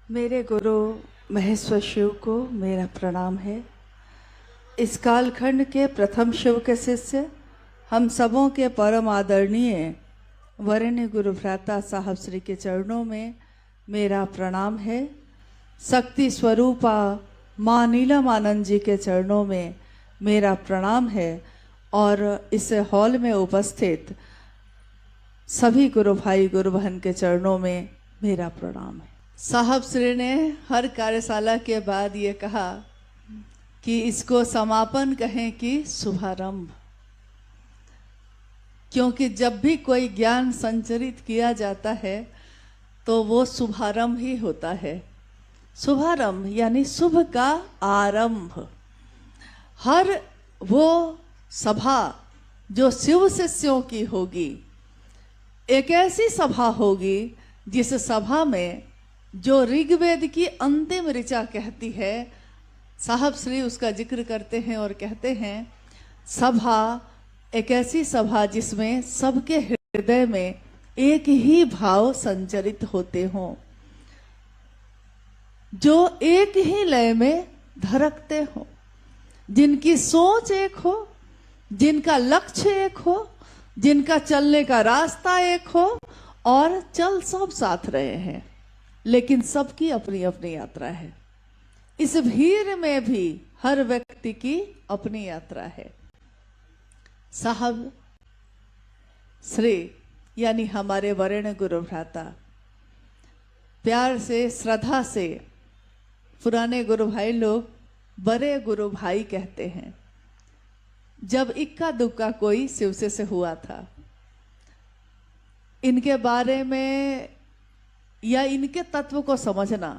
मेरे गुरु महेश्वर शिव को मेरा प्रणाम है। इस कालखंड के प्रथम शिव के शिष्य हम सबों के परम आदरणीय वरेण्य गुरु भ्राता साहब श्री के चरणों में मेरा प्रणाम है। शक्ति स्वरूपा माँ नीलम आनंद जी के चरणों में मेरा प्रणाम है और इस हॉल में उपस्थित सभी गुरु भाई गुरु बहन के चरणों में मेरा प्रणाम है। साहब श्री ने हर कार्यशाला के बाद ये कहा कि इसको समापन कहें कि शुभारंभ, क्योंकि जब भी कोई ज्ञान संचरित किया जाता है तो वो शुभारंभ ही होता है। शुभारंभ यानी शुभ का आरंभ। हर वो सभा जो शिव शिष्यों की होगी, एक ऐसी सभा होगी जिस सभा में जो ऋग्वेद की अंतिम ऋचा कहती है, साहब श्री उसका जिक्र करते हैं और कहते हैं सभा एक ऐसी सभा जिसमें सबके हृदय में एक ही भाव संचरित होते हों, जो एक ही लय में धड़कते हों, जिनकी सोच एक हो, जिनका लक्ष्य एक हो, जिनका चलने का रास्ता एक हो और चल सब साथ रहे हैं, लेकिन सबकी अपनी अपनी यात्रा है। इस भीड़ में भी हर व्यक्ति की अपनी यात्रा है। साहब श्री यानी हमारे वरेण्य गुरु भ्राता प्यार से श्रद्धा से पुराने गुरु भाई लोग बड़े गुरु भाई कहते हैं। जब इक्का दुक्का कोई शिवसे से हुआ था, इनके बारे में या इनके तत्व को समझना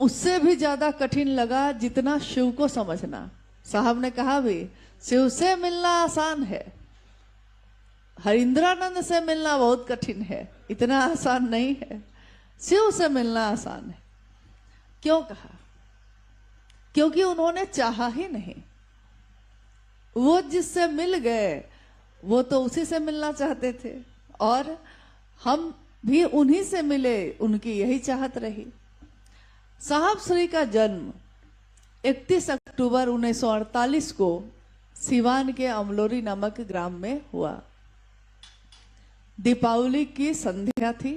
उससे भी ज्यादा कठिन लगा जितना शिव को समझना। साहब ने कहा भी शिव से मिलना आसान है, हरिंद्रानंद से मिलना बहुत कठिन है, इतना आसान नहीं है। शिव से मिलना आसान है। क्यों कहा? क्योंकि उन्होंने चाहा ही नहीं। वो जिससे मिल गए वो तो उसी से मिलना चाहते थे और हम भी उन्हीं से मिले, उनकी यही चाहत रही। साहब श्री का जन्म 31 अक्टूबर 1948 को सिवान के अमलोरी नामक ग्राम में हुआ। दीपावली की संध्या थी,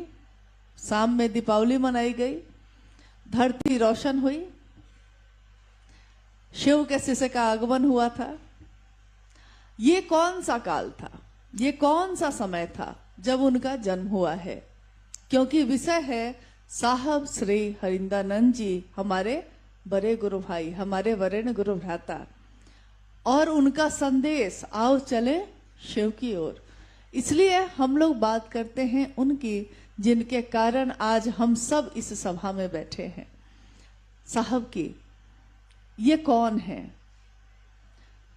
शाम में दीपावली मनाई गई, धरती रोशन हुई, शिव के शिष्य का आगमन हुआ था। ये कौन सा काल था, ये कौन सा समय था जब उनका जन्म हुआ है? क्योंकि विषय है साहब श्री हरिंद्रानंद जी, हमारे बड़े गुरु भाई, हमारे वरेण्य गुरु भ्राता, और उनका संदेश आओ चले शिव की ओर। इसलिए हम लोग बात करते हैं उनकी, जिनके कारण आज हम सब इस सभा में बैठे हैं। साहब की ये कौन है?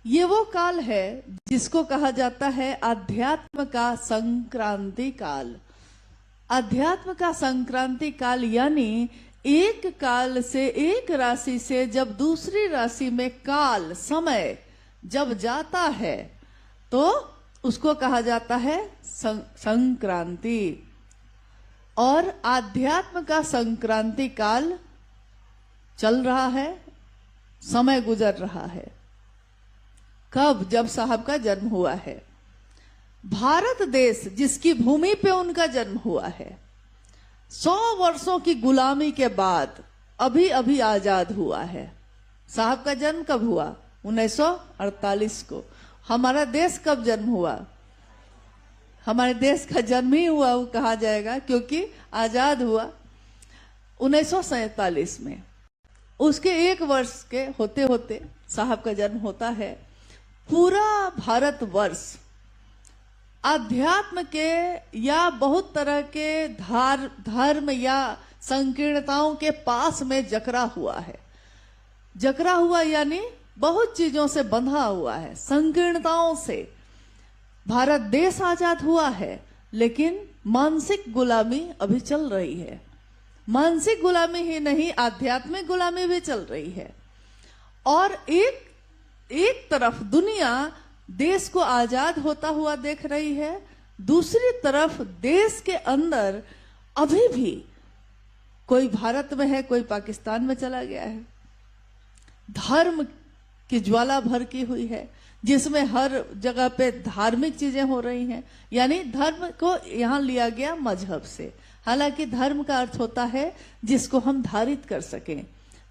ये वो काल है जिसको कहा जाता है अध्यात्म का संक्रांति काल। अध्यात्म का संक्रांति काल यानी एक काल से, एक राशि से जब दूसरी राशि में काल समय जब जाता है तो उसको कहा जाता है संक्रांति। और आध्यात्म का संक्रांति काल चल रहा है, समय गुजर रहा है। कब? जब साहब का जन्म हुआ है। भारत देश जिसकी भूमि पे उनका जन्म हुआ है, 100 वर्षों की गुलामी के बाद अभी अभी आजाद हुआ है। साहब का जन्म कब हुआ? 1948 को। हमारा देश कब जन्म हुआ? हमारे देश का जन्म ही हुआ वो कहा जाएगा, क्योंकि आजाद हुआ 1947 में। उसके 1 वर्ष के होते होते साहब का जन्म होता है। पूरा भारतवर्ष अध्यात्म के या बहुत तरह के धर्म या संकीर्णताओं के पास में जकड़ा हुआ है। जकड़ा हुआ यानी बहुत चीजों से बंधा हुआ है, संकीर्णताओं से। भारत देश आजाद हुआ है, लेकिन मानसिक गुलामी अभी चल रही है। मानसिक गुलामी ही नहीं, आध्यात्मिक गुलामी भी चल रही है। और एक तरफ दुनिया देश को आजाद होता हुआ देख रही है, दूसरी तरफ देश के अंदर अभी भी कोई भारत में है, कोई पाकिस्तान में चला गया है। धर्म की ज्वाला भड़की हुई है, जिसमें हर जगह पे धार्मिक चीजें हो रही हैं। यानी धर्म को यहाँ लिया गया मजहब से। हालांकि धर्म का अर्थ होता है जिसको हम धारित कर सकें।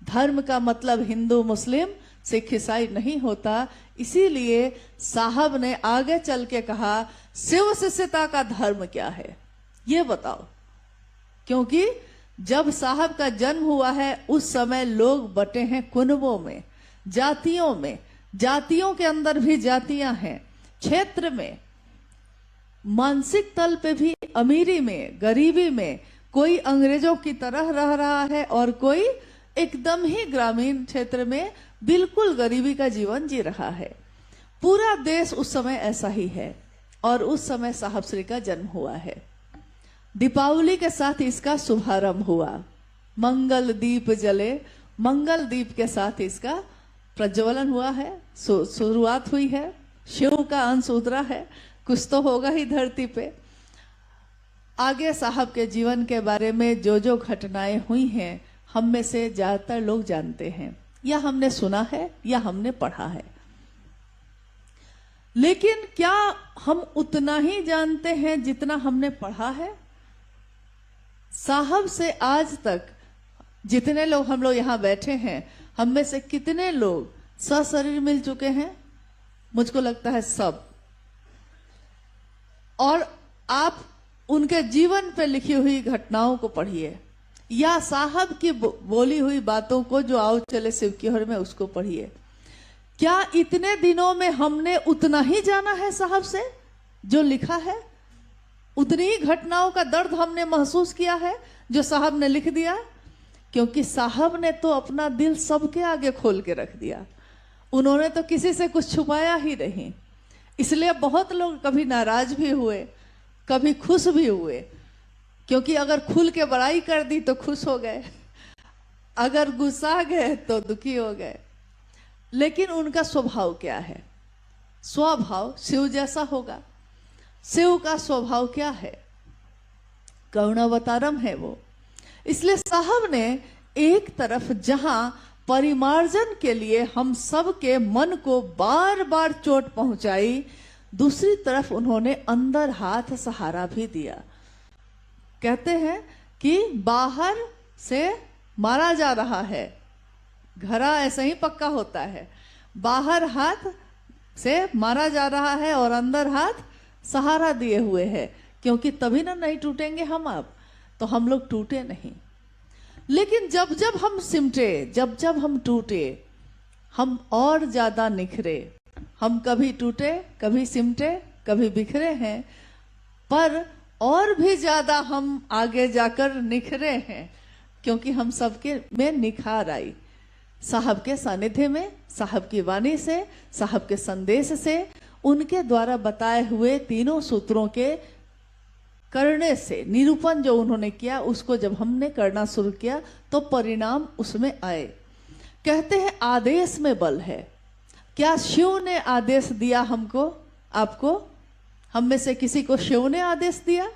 धर्म का मतलब हिंदू, मुस्लिम, सिख, ईसाई नहीं होता। इसीलिए साहब ने आगे चल के कहा, शिव शिष्यता का धर्म क्या है ये बताओ। क्योंकि जब साहब का जन्म हुआ है उस समय लोग बटे हैं कुनबों में, जातियों में, जातियों के अंदर भी जातियां हैं, क्षेत्र में, मानसिक तल पे भी अमीरी में, गरीबी में, कोई अंग्रेजों की तरह रह रहा है और कोई एकदम ही ग्रामीण क्षेत्र में बिल्कुल गरीबी का जीवन जी रहा है। पूरा देश उस समय ऐसा ही है और उस समय साहब श्री का जन्म हुआ है। दीपावली के साथ इसका शुभारंभ हुआ। मंगल दीप जले, मंगल दीप के साथ इसका प्रज्वलन हुआ है, शुरुआत हुई है। शिव का अंश उतरा है, कुछ तो होगा ही धरती पे। आगे साहब के जीवन के बारे में जो जो घटनाएं हुई हैं हम में से ज्यादातर लोग जानते हैं, या हमने सुना है या हमने पढ़ा है। लेकिन क्या हम उतना ही जानते हैं जितना हमने पढ़ा है? साहब से आज तक जितने लोग हम लोग यहाँ बैठे हैं, हम में से कितने लोग सशरीर मिल चुके हैं? मुझको लगता है सब। और आप उनके जीवन पे लिखी हुई घटनाओं को पढ़िए, या साहब की बोली हुई बातों को जो आओ चले शिव की ओर में उसको पढ़िए। क्या इतने दिनों में हमने उतना ही जाना है साहब से जो लिखा है? उतनी ही घटनाओं का दर्द हमने महसूस किया है जो साहब ने लिख दिया? क्योंकि साहब ने तो अपना दिल सबके आगे खोल के रख दिया। उन्होंने तो किसी से कुछ छुपाया ही नहीं। इसलिए बहुत लोग कभी नाराज भी हुए, कभी खुश भी हुए। क्योंकि अगर खुल के बड़ाई कर दी तो खुश हो गए, अगर गुस्सा गए तो दुखी हो गए। लेकिन उनका स्वभाव क्या है? स्वभाव शिव जैसा होगा। शिव का स्वभाव क्या है? करुणावतारम है वो। इसलिए साहब ने एक तरफ जहां परिमार्जन के लिए हम सब के मन को बार बार चोट पहुंचाई, दूसरी तरफ उन्होंने अंदर हाथ सहारा भी दिया। कहते हैं कि बाहर से मारा जा रहा है, घरा ऐसे ही पक्का होता है। बाहर हाथ से मारा जा रहा है और अंदर हाथ सहारा दिए हुए है, क्योंकि तभी ना नहीं टूटेंगे हम। अब तो हम लोग टूटे नहीं, लेकिन जब जब हम सिमटे, जब जब हम टूटे, हम और ज्यादा निखरे। हम कभी टूटे, कभी सिमटे, कभी बिखरे हैं, पर और भी ज्यादा हम आगे जाकर निखरे हैं, क्योंकि हम सबके में निखार आई। साहब के सानिध्य में, साहब की वाणी से, साहब के संदेश से, उनके द्वारा बताए हुए तीनों सूत्रों के करने से, निरूपण जो उन्होंने किया उसको जब हमने करना शुरू किया तो परिणाम उसमें आए। कहते हैं आदेश में बल है। क्या शिव ने आदेश दिया हमको, आपको? हम में से किसी को शिव ने आदेश दिया?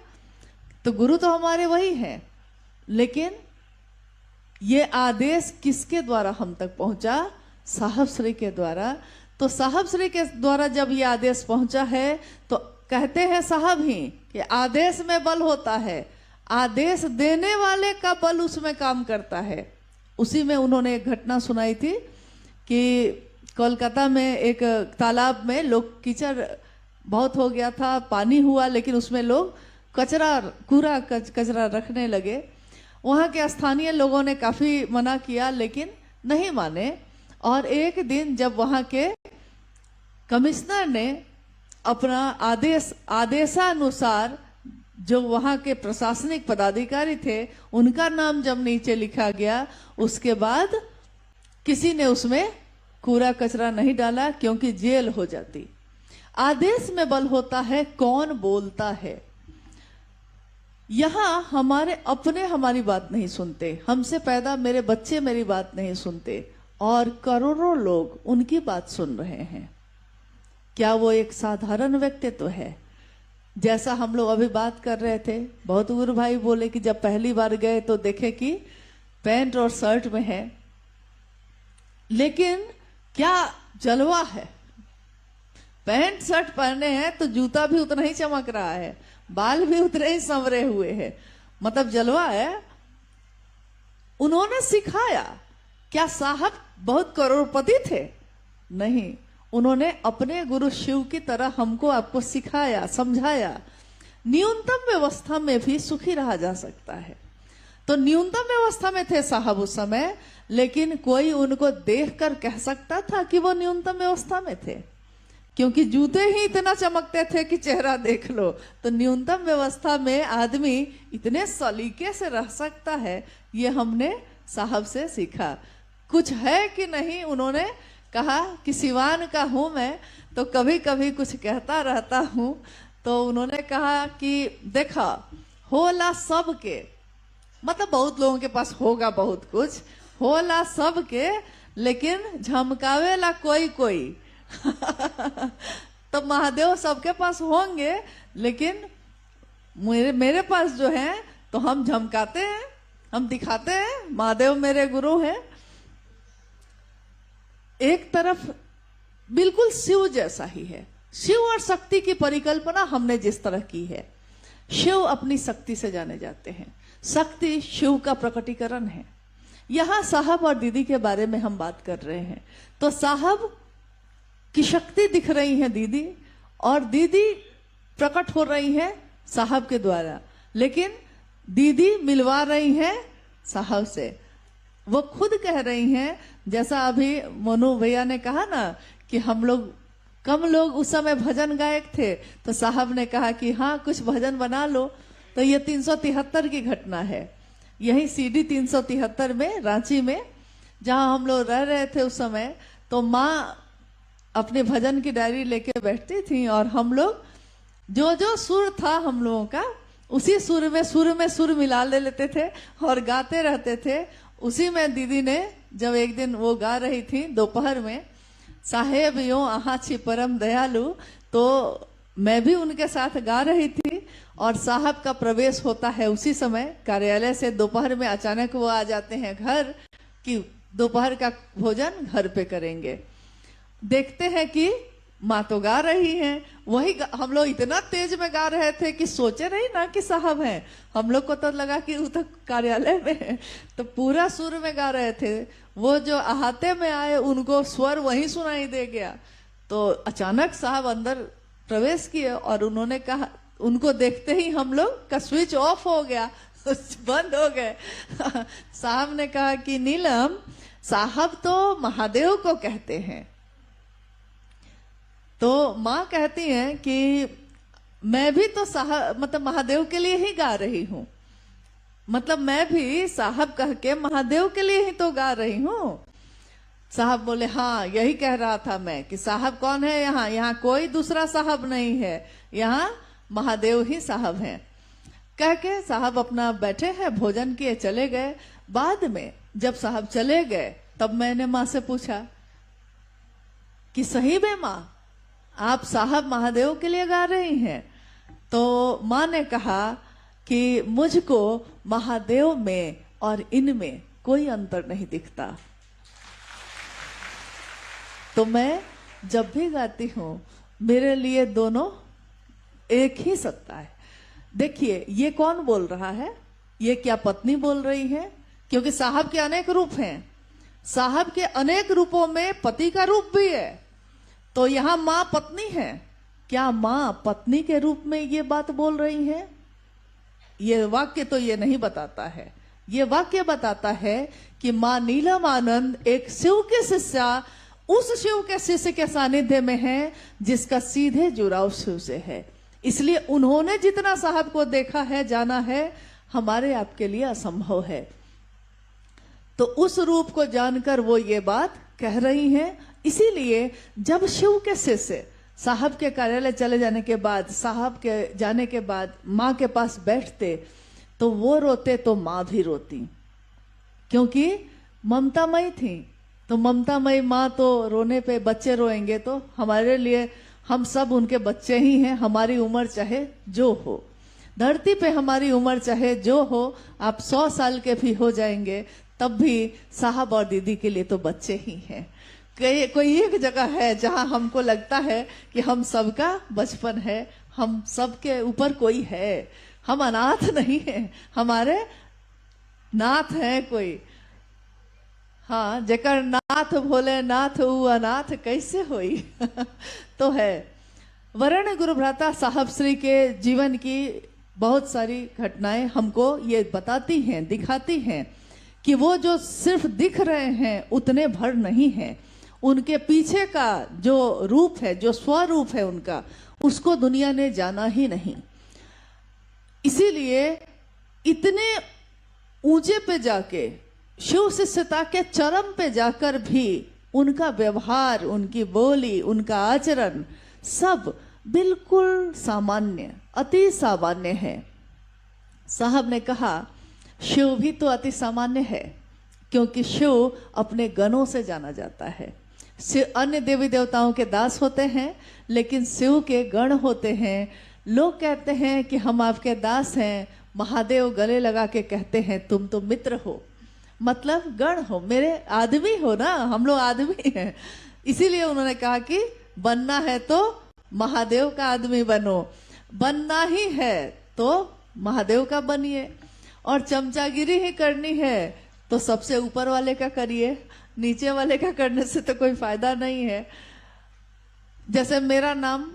तो गुरु तो हमारे वही हैं, लेकिन ये आदेश किसके द्वारा हम तक पहुंचा? साहब श्री के द्वारा। तो साहब श्री के द्वारा जब ये आदेश पहुंचा है तो कहते हैं साहब ही कि आदेश में बल होता है, आदेश देने वाले का बल उसमें काम करता है। उसी में उन्होंने एक घटना सुनाई थी कि कोलकाता में एक तालाब में लोग, कीचड़ बहुत हो गया था, पानी हुआ, लेकिन उसमें लोग कचरा, कूड़ा कचरा रखने लगे। वहाँ के स्थानीय लोगों ने काफ़ी मना किया, लेकिन नहीं माने। और एक दिन जब वहाँ के कमिश्नर ने अपना आदेशानुसार, जो वहाँ के प्रशासनिक पदाधिकारी थे उनका नाम जब नीचे लिखा गया, उसके बाद किसी ने उसमें कूड़ा कचरा नहीं डाला, क्योंकि जेल हो जाती। आदेश में बल होता है, कौन बोलता है। यहां हमारे अपने हमारी बात नहीं सुनते, हमसे पैदा मेरे बच्चे मेरी बात नहीं सुनते, और करोड़ों लोग उनकी बात सुन रहे हैं। क्या वो एक साधारण व्यक्तित्व है? जैसा हम लोग अभी बात कर रहे थे, बहुत गुरु भाई बोले कि जब पहली बार गए तो देखे कि पैंट और शर्ट में है, लेकिन क्या जलवा है। पैंट शर्ट पहने हैं तो जूता भी उतना ही चमक रहा है, बाल भी उतने ही संवरे हुए हैं, मतलब जलवा है। उन्होंने सिखाया। क्या साहब बहुत करोड़पति थे? नहीं, उन्होंने अपने गुरु शिव की तरह हमको आपको सिखाया, समझाया। न्यूनतम व्यवस्था में भी सुखी रहा जा सकता है। तो न्यूनतम व्यवस्था में थे साहब उस समय, लेकिन कोई उनको देखकर कह सकता था कि वो न्यूनतम व्यवस्था में थे, क्योंकि जूते ही इतना चमकते थे कि चेहरा देख लो। तो न्यूनतम व्यवस्था में आदमी इतने सलीके से रह सकता है, ये हमने साहब से सीखा। कुछ है कि नहीं, उन्होंने कहा कि सिवान का हूं मैं, तो कभी कभी कुछ कहता रहता हूं। तो उन्होंने कहा कि देखा होला सबके, मतलब बहुत लोगों के पास होगा बहुत कुछ, होला सबके, लेकिन झमकावेला कोई कोई। तो महादेव सबके पास होंगे, लेकिन मेरे पास जो है तो हम झमकाते हैं, हम दिखाते हैं, महादेव मेरे गुरु हैं। एक तरफ बिल्कुल शिव जैसा ही है। शिव और शक्ति की परिकल्पना हमने जिस तरह की है, शिव अपनी शक्ति से जाने जाते हैं, शक्ति शिव का प्रकटीकरण है। यहां साहब और दीदी के बारे में हम बात कर रहे हैं, तो साहब की शक्ति दिख रही है दीदी, और दीदी प्रकट हो रही है साहब के द्वारा, लेकिन दीदी मिलवा रही हैं साहब से। वो खुद कह रही हैं, जैसा अभी मोनू भैया ने कहा ना कि हम लोग कम लोग उस समय भजन गायक थे, तो साहब ने कहा कि हाँ कुछ भजन बना लो। तो ये 373 की घटना है, यही सीडी 373 में रांची में, जहां हम लोग रह रहे थे उस समय। तो माँ अपने भजन की डायरी लेके बैठती थी, और हम लोग जो जो सुर था हम लोगों का, उसी सुर में सुर मिला लेते थे और गाते रहते थे। उसी में दीदी ने जब एक दिन वो गा रही थी दोपहर में, साहेब यो आहा छी परम दयालु, तो मैं भी उनके साथ गा रही थी। और साहब का प्रवेश होता है उसी समय कार्यालय से। दोपहर में अचानक वो आ जाते हैं घर कि दोपहर का भोजन घर पे करेंगे। देखते हैं कि माँ तो गा रही हैं, वही हम लोग इतना तेज में गा रहे थे कि सोचे नहीं ना कि साहब हैं। हम लोग को तो लगा कि वो तो कार्यालय में है, तो पूरा सुर में गा रहे थे। वो जो अहाते में आए उनको स्वर वहीं सुनाई दे गया। तो अचानक साहब अंदर प्रवेश किए, और उन्होंने कहा, उनको देखते ही हम लोग का स्विच ऑफ हो गया, बंद हो गए। साहब ने कहा कि नीलम, साहब तो महादेव को कहते हैं। तो माँ कहती हैं कि मैं भी तो साहब मतलब महादेव के लिए ही गा रही हूं, मतलब मैं भी साहब कह के महादेव के लिए ही तो गा रही हूं। साहब बोले हाँ यही कह रहा था मैं कि साहब कौन है यहाँ, यहाँ कोई दूसरा साहब नहीं है, यहाँ महादेव ही साहब हैं। कह के साहब अपना बैठे हैं, भोजन किए, चले गए। बाद में जब साहब चले गए तब मैंने माँ से पूछा कि सही में माँ आप साहब महादेव के लिए गा रही हैं? तो माँ ने कहा कि मुझको महादेव में और इनमें कोई अंतर नहीं दिखता। तो मैं जब भी गाती हूं मेरे लिए दोनों एक ही सत्ता है। देखिए ये कौन बोल रहा है, ये क्या पत्नी बोल रही है? क्योंकि साहब के अनेक रूप हैं, साहब के अनेक रूपों में पति का रूप भी है। तो यहां मां पत्नी है, क्या मां पत्नी के रूप में ये बात बोल रही है? ये वाक्य तो ये नहीं बताता है। ये वाक्य बताता है कि मां नीलम आनंद एक शिव के शिष्या उस शिव के शिष्य के सानिध्य में है जिसका सीधे जुड़ाव शिव से है। इसलिए उन्होंने जितना साहब को देखा है, जाना है, हमारे आपके लिए असंभव है। तो उस रूप को जानकर वो ये बात कह रही हैं। इसीलिए जब शिव के शिष्य साहब के कार्यालय चले जाने के बाद, साहब के जाने के बाद माँ के पास बैठते तो वो रोते तो माँ भी रोती, क्योंकि ममतामयी थी। तो ममतामयी माँ तो रोने पे बच्चे रोएंगे तो हमारे लिए हम सब उनके बच्चे ही हैं। हमारी उम्र चाहे जो हो, धरती पे हमारी उम्र चाहे जो हो, आप 100 साल के भी हो जाएंगे तब भी साहब और दीदी के लिए तो बच्चे ही हैं। कोई एक जगह है जहां हमको लगता है कि हम सबका बचपन है, हम सबके ऊपर कोई है, हम अनाथ नहीं हैं, हमारे नाथ है कोई। हाँ, जेकर नाथ भोले नाथ ऊ अनाथ कैसे होई तो है। वरण गुरु भ्राता साहब श्री के जीवन की बहुत सारी घटनाएं हमको ये बताती हैं, दिखाती हैं कि वो जो सिर्फ दिख रहे हैं उतने भर नहीं हैं। उनके पीछे का जो रूप है, जो स्वरूप है उनका, उसको दुनिया ने जाना ही नहीं। इसीलिए इतने ऊंचे पे जाके, शिव शिष्यता के चरम पे जाकर भी उनका व्यवहार, उनकी बोली, उनका आचरण सब बिल्कुल सामान्य, अति सामान्य है। साहब ने कहा शिव भी तो अति सामान्य है, क्योंकि शिव अपने गणों से जाना जाता है। अन्य देवी देवताओं के दास होते हैं, लेकिन शिव के गण होते हैं। लोग कहते हैं कि हम आपके दास हैं, महादेव गले लगा के कहते हैं तुम तो मित्र हो, मतलब गण हो, मेरे आदमी हो ना, हम लोग आदमी हैं। इसीलिए उन्होंने कहा कि बनना है तो महादेव का आदमी बनो, बनना ही है तो महादेव का बनिए, और चमचागिरी ही करनी है तो सबसे ऊपर वाले का करिए, नीचे वाले का करने से तो कोई फायदा नहीं है। जैसे मेरा नाम,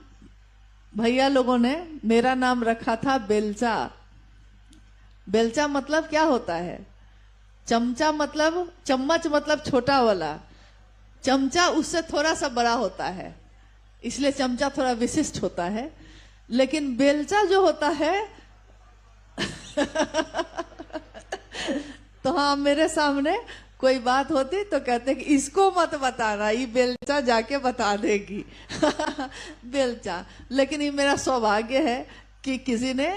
भैया लोगों ने मेरा नाम रखा था बेलचा। बेलचा मतलब क्या होता है? चमचा मतलब, चम्मच मतलब छोटा वाला, चमचा उससे थोड़ा सा बड़ा होता है, इसलिए चमचा थोड़ा विशिष्ट होता है। लेकिन बेलचा जो होता है तो हाँ, मेरे सामने कोई बात होती तो कहते कि इसको मत बताना, ये बेलचा जाके बता देगी बेलचा। लेकिन ये मेरा सौभाग्य है कि किसी ने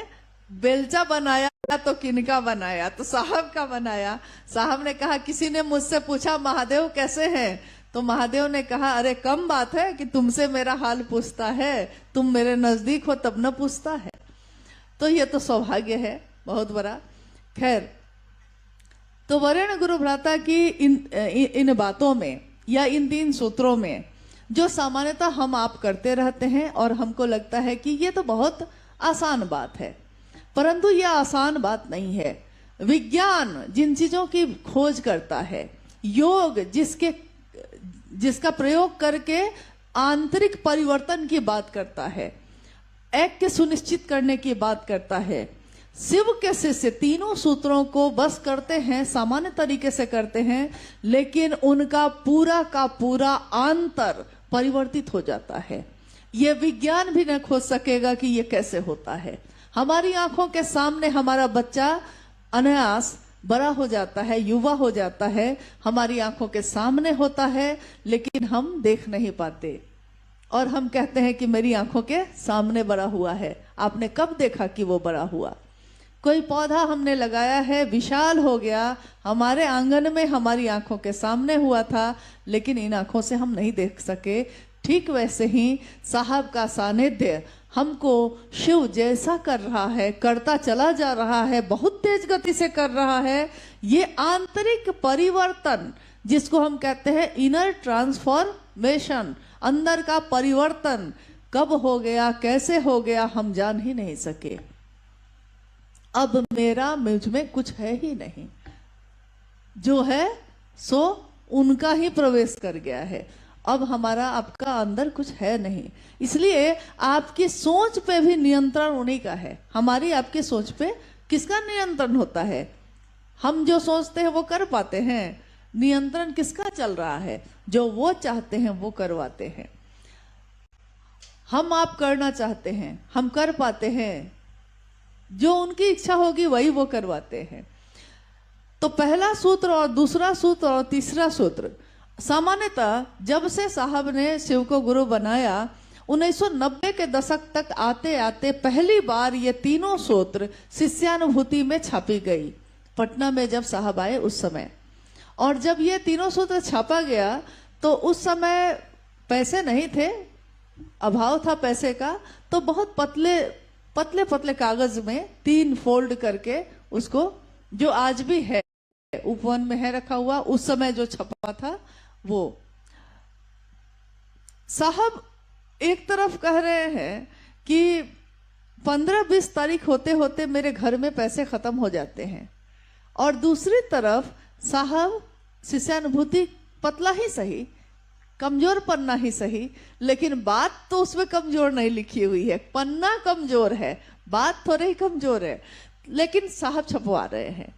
बेलचा बनाया तो किनका बनाया? तो साहब का बनाया। साहब ने कहा, किसी ने मुझसे पूछा महादेव कैसे हैं, तो महादेव ने कहा अरे कम बात है कि तुमसे मेरा हाल पूछता है, तुम मेरे नजदीक हो तब न पूछता है। तो ये तो सौभाग्य है बहुत बड़ा। खैर, तो वरण गुरु भ्राता की इन बातों में या इन 3 सूत्रों में जो सामान्यतः हम आप करते रहते हैं और हमको लगता है कि ये तो बहुत आसान बात है, परंतु यह आसान बात नहीं है। विज्ञान जिन चीजों की खोज करता है, योग जिसका प्रयोग करके आंतरिक परिवर्तन की बात करता है, ऐक्य सुनिश्चित करने की बात करता है, शिव के शिष्य तीनों सूत्रों को बस करते हैं, सामान्य तरीके से करते हैं, लेकिन उनका पूरा का पूरा आंतर परिवर्तित हो जाता है। ये विज्ञान भी न खोज सकेगा कि ये कैसे होता है। हमारी आंखों के सामने हमारा बच्चा अनायास बड़ा हो जाता है, युवा हो जाता है, हमारी आंखों के सामने होता है, लेकिन हम देख नहीं पाते और हम कहते हैं कि मेरी आंखों के सामने बड़ा हुआ है। आपने कब देखा कि वो बड़ा हुआ? कोई पौधा हमने लगाया है, विशाल हो गया, हमारे आंगन में हमारी आंखों के सामने हुआ था, लेकिन इन आंखों से हम नहीं देख सके। ठीक वैसे ही साहब का सानिध्य हमको शिव जैसा कर रहा है, करता चला जा रहा है, बहुत तेज गति से कर रहा है। ये आंतरिक परिवर्तन जिसको हम कहते हैं इनर ट्रांसफॉर्मेशन, अंदर का परिवर्तन कब हो गया, कैसे हो गया, हम जान ही नहीं सके। अब मेरा मुझ में कुछ है ही नहीं, जो है सो उनका ही प्रवेश कर गया है। अब हमारा आपका अंदर कुछ है नहीं, इसलिए आपकी सोच पे भी नियंत्रण उन्हीं का है। हमारी आपकी सोच पे किसका नियंत्रण होता है? हम जो सोचते हैं वो कर पाते हैं। नियंत्रण किसका चल रहा है? जो वो चाहते हैं वो करवाते हैं। हम आप करना चाहते हैं, हम कर पाते हैं, जो उनकी इच्छा होगी वही वो करवाते हैं। तो पहला सूत्र और दूसरा सूत्र और तीसरा सूत्र, सामान्यतः जब से साहब ने शिव को गुरु बनाया, 1990 के दशक तक आते आते पहली बार ये तीनों सूत्र शिष्यानुभूति में छापी गई, पटना में जब साहब आए उस समय। और जब ये तीनों सूत्र छापा गया तो उस समय पैसे नहीं थे, अभाव था पैसे का, तो बहुत पतले पतले पतले कागज में 3 फोल्ड करके उसको, जो आज भी है उपवन में है रखा हुआ, उस समय जो छपा था वो। साहब एक तरफ कह रहे हैं कि 15-20 तारीख होते होते मेरे घर में पैसे खत्म हो जाते हैं, और दूसरी तरफ साहब शिष्यानुभूति पतला ही सही, कमजोर पन्ना ही सही, लेकिन बात तो उसमें कमजोर नहीं लिखी हुई है, पन्ना कमजोर है, बात थोड़ी ही कमजोर है, लेकिन साहब छपवा रहे हैं।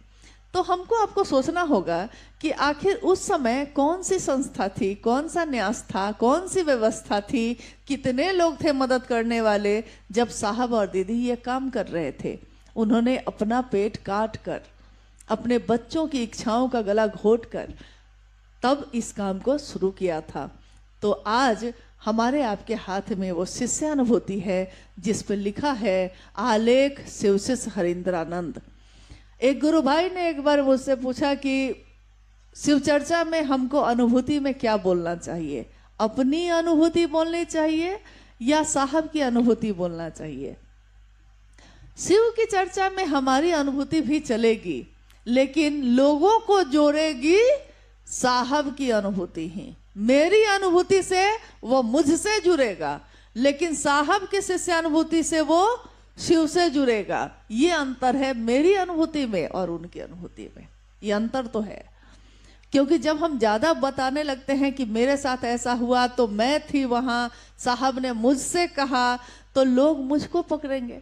तो हमको आपको सोचना होगा कि आखिर उस समय कौन सी संस्था थी, कौन सा न्यास था, कौन सी व्यवस्था थी, कितने लोग थे मदद करने वाले, जब साहब और दीदी ये काम कर रहे थे। उन्होंने अपना पेट काट कर, अपने बच्चों की इच्छाओं का गला घोट कर तब इस काम को शुरू किया था। तो आज हमारे आपके हाथ में वो शिष्यानुभूति है, जिस पर लिखा है आलेख शिवशिष्य हरीन्द्रानंद। एक गुरु भाई ने एक बार मुझसे पूछा कि शिव चर्चा में हमको अनुभूति में क्या बोलना चाहिए, अपनी अनुभूति बोलनी चाहिए या साहब की अनुभूति बोलना चाहिए। शिव की चर्चा में हमारी अनुभूति भी चलेगी, लेकिन लोगों को जोड़ेगी साहब की अनुभूति ही। मेरी अनुभूति से वो मुझसे जुड़ेगा, लेकिन साहब के शिष्यानुभूति से वो शिव से जुड़ेगा। ये अंतर है मेरी अनुभूति में और उनकी अनुभूति में, ये अंतर तो है। क्योंकि जब हम ज्यादा बताने लगते हैं कि मेरे साथ ऐसा हुआ तो मैं थी वहां, साहब ने मुझसे कहा, तो लोग मुझको पकड़ेंगे।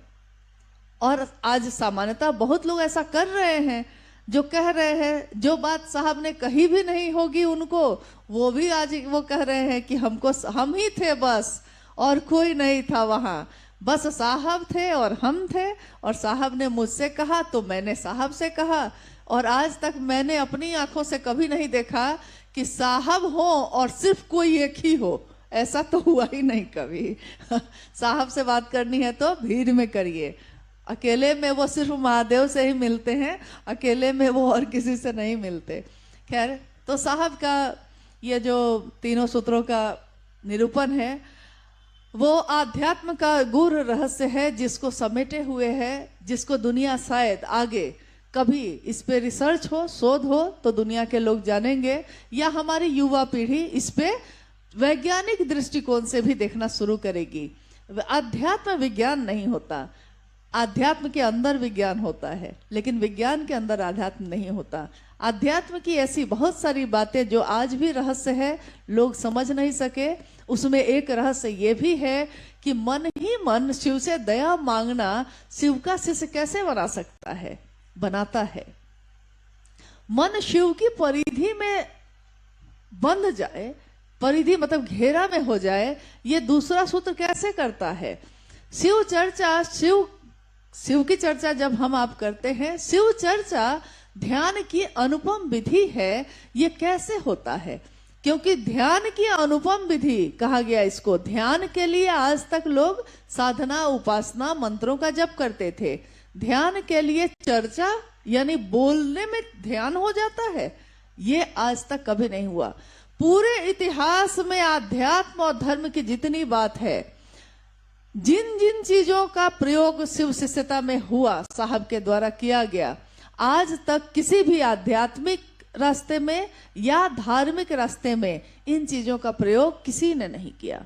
और आज सामान्यतः बहुत लोग ऐसा कर रहे हैं, जो कह रहे हैं जो बात साहब ने कही भी नहीं होगी उनको, वो भी आज वो कह रहे हैं कि हमको, हम ही थे बस और कोई नहीं था वहां, बस साहब थे और हम थे, और साहब ने मुझसे कहा तो मैंने साहब से कहा। और आज तक मैंने अपनी आंखों से कभी नहीं देखा कि साहब हो और सिर्फ कोई एक ही हो, ऐसा तो हुआ ही नहीं कभी। साहब से बात करनी है तो भीड़ में करिए, अकेले में वो सिर्फ महादेव से ही मिलते हैं, अकेले में वो और किसी से नहीं मिलते। खैर, तो साहब का ये जो तीनों सूत्रों का निरूपण है, वो आध्यात्म का गूढ़ रहस्य है, जिसको समेटे हुए है, जिसको दुनिया शायद आगे कभी इस पे रिसर्च हो, शोध हो, तो दुनिया के लोग जानेंगे, या हमारी युवा पीढ़ी इस पे वैज्ञानिक दृष्टिकोण से भी देखना शुरू करेगी। अध्यात्म विज्ञान नहीं होता, आध्यात्म के अंदर विज्ञान होता है, लेकिन विज्ञान के अंदर आध्यात्म नहीं होता। अध्यात्म की ऐसी बहुत सारी बातें जो आज भी रहस्य है, लोग समझ नहीं सके। उसमें एक रहस्य ये भी है कि मन ही मन शिव से दया मांगना शिव का शिष्य कैसे बना सकता है, बनाता है। मन शिव की परिधि में बंध जाए, परिधि मतलब घेरा में हो जाए, ये दूसरा सूत्र कैसे करता है। शिव चर्चा, शिव की चर्चा जब हम आप करते हैं, शिव चर्चा ध्यान की अनुपम विधि है। ये कैसे होता है? क्योंकि ध्यान की अनुपम विधि कहा गया इसको। ध्यान के लिए आज तक लोग साधना, उपासना, मंत्रों का जप करते थे। ध्यान के लिए चर्चा यानी बोलने में ध्यान हो जाता है, ये आज तक कभी नहीं हुआ। पूरे इतिहास में आध्यात्म और धर्म की जितनी बात है, जिन जिन चीजों का प्रयोग शिव शिष्यता में हुआ, साहब के द्वारा किया गया, आज तक किसी भी आध्यात्मिक रास्ते में या धार्मिक रास्ते में इन चीजों का प्रयोग किसी ने नहीं किया।